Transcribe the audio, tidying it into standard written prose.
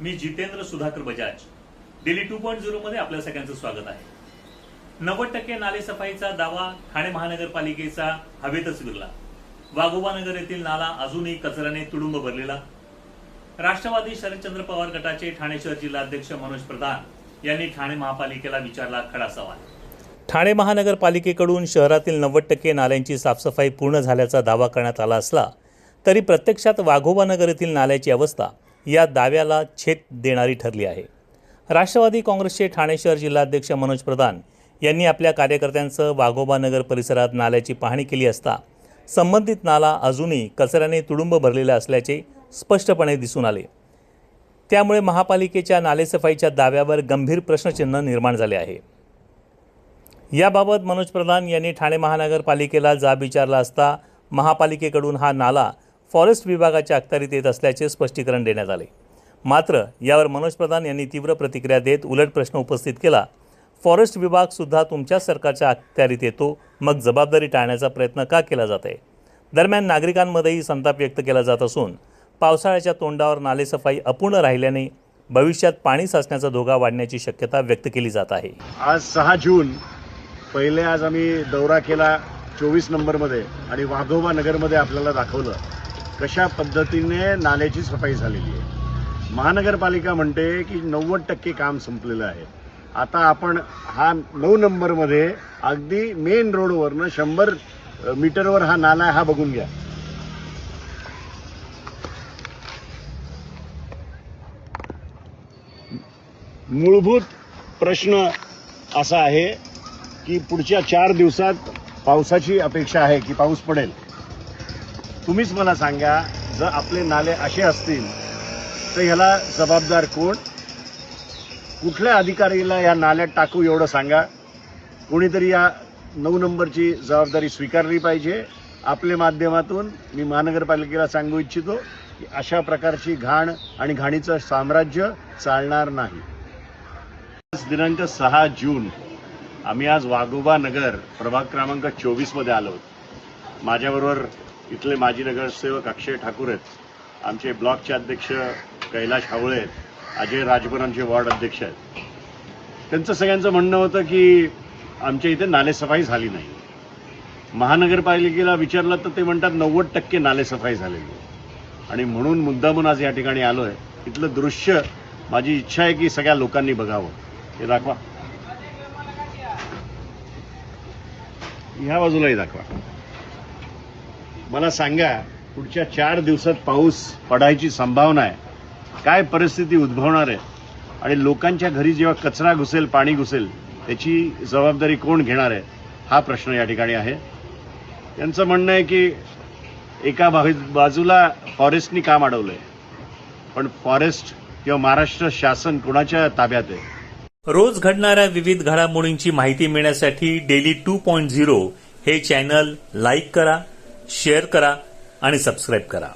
मी Jitendra Sudhakar Bajaj. Daily 2.0 मध्ये आपल्या सगळ्यांचं स्वागत आहे. 90% नालेसफाईचा दावा ठाणे महानगरपालिकेचा हवेतच विरला. वाघोबानगर येथील नाला अजूनही कचऱ्याने तुडुंब भरलेला. राष्ट्रवादी शरदचंद्र पवार गटाचे ठाणे शहर जिल्हाध्यक्ष मनोज प्रधान यांनी ठाणे महापालिकेला विचारला खडा सवाल. ठाणे महानगरपालिकेकडून शहरातील 90% नाल्यांची साफसफाई पूर्ण झाल्याचा दावा करण्यात आला असला तरी प्रत्यक्षात वाघोबानगर येथील नाल्याची अवस्था या दाव्याला छेद देणारी ठरली आहे. राष्ट्रवादी काँग्रेसचे ठाणे शहर जिल्हाध्यक्ष मनोज प्रधान यांनी आपल्या कार्यकर्त्यांसह वाघोबानगर परिसरात नाल्याची पाहणी केली असता संबंधित नाला अजूनही कचऱ्याने तुडुंब भरलेला असल्याचे स्पष्टपणे दिसून आले. त्यामुळे महापालिकेच्या नालेसफाईच्या दाव्यावर गंभीर प्रश्नचिन्ह निर्माण झाले आहे. याबाबत मनोज प्रधान यांनी ठाणे महानगरपालिकेला जाब विचारला असता महापालिकेकडून हा नाला फॉरेस्ट विभागाच्या अखत्यारीत येत असल्याचे स्पष्टीकरण देण्यात आले. मात्र यावर मनोज प्रधान यांनी तीव्र प्रतिक्रिया देत उलट प्रश्न उपस्थित केला. फॉरेस्ट विभाग सुद्धा तुमच्या सरकारच्या अखत्यारीत येतो, मग जबाबदारी टाळण्याचा प्रयत्न का केला जात आहे? दरम्यान नागरिकांमध्येही संताप व्यक्त केला जात असून पावसाळ्याच्या तोंडावर नालेसफाई अपूर्ण राहिल्याने भविष्यात पाणी साचण्याचा धोका वाढण्याची शक्यता व्यक्त केली जात आहे. आज 6 जून पहिले आज आम्ही दौरा केला 24 नंबरमध्ये आणि वाघोबा नगरमध्ये आपल्याला दाखवलं कशा पद्धतीने नाल्याची सफाई झालेली आहे. महानगरपालिका म्हणते की 90% काम संपलेलं आहे. आता आपण हा 9 नंबरमध्ये अगदी मेन रोडवरनं 100 मीटरवर हा नाला आहे, हा बघून घ्या. मूलभूत प्रश्न असा आहे की पुढच्या 4 दिवसात पावसाची अपेक्षा आहे की पाऊस पडेल. तुम्हीच मला सांगा, जर आपले नाले असे असतील तर ह्याला जबाबदार कोण? कुठल्या अधिकारीला या नाल्यात टाकू एवढं सांगा. कोणीतरी या 9 नंबरची जबाबदारी स्वीकारली पाहिजे. आपल्या माध्यमातून मी महानगरपालिकेला सांगू इच्छितो की अशा प्रकारची घाण आणि घाणीचं साम्राज्य चालणार नाही. दिनांक 6 जून आम्ही आज वाघोबा नगर प्रभाग क्रमांक 24 मध्ये आलो. माझ्याबरोबर इथले माजी नगरसेवक अक्षय ठाकूर आहेत, आमचे ब्लॉकचे अध्यक्ष कैलाश हावळे आहेत, अजय राजभर आमचे वॉर्ड अध्यक्ष आहेत. त्यांचं सगळ्यांचं म्हणणं होतं की आमच्या इथे नालेसफाई झाली नाही. महानगरपालिकेला विचारलं तर ते म्हणतात 90% नालेसफाई झालेली आहे आणि म्हणून मुद्दामून आज या ठिकाणी आलोय. इथलं दृश्य माझी इच्छा आहे की सगळ्या लोकांनी बघावं. हे दाखवा, ह्या बाजूलाही दाखवा. मला सांगा, पुढच्या 4 दिवसात पाऊस पडायची संभावना आहे. काय परिस्थिती उद्भवणार आहे आणि लोकांच्या घरी जेव्हा कचरा घुसेल, पाणी घुसेल, त्याची जबाबदारी कोण घेणार आहे? हा प्रश्न या ठिकाणी आहे. त्यांचं म्हणणं आहे की एका बाजूला फॉरेस्टनी काम अडवलंय, पण फॉरेस्ट किंवा महाराष्ट्र शासन कोणाच्या ताब्यात आहे? रोज घडणाऱ्या विविध घडामोडींची माहिती मिळण्यासाठी डेली 2.0 हे चॅनल लाईक करा, शेअर करा आणि सबस्क्राईब करा.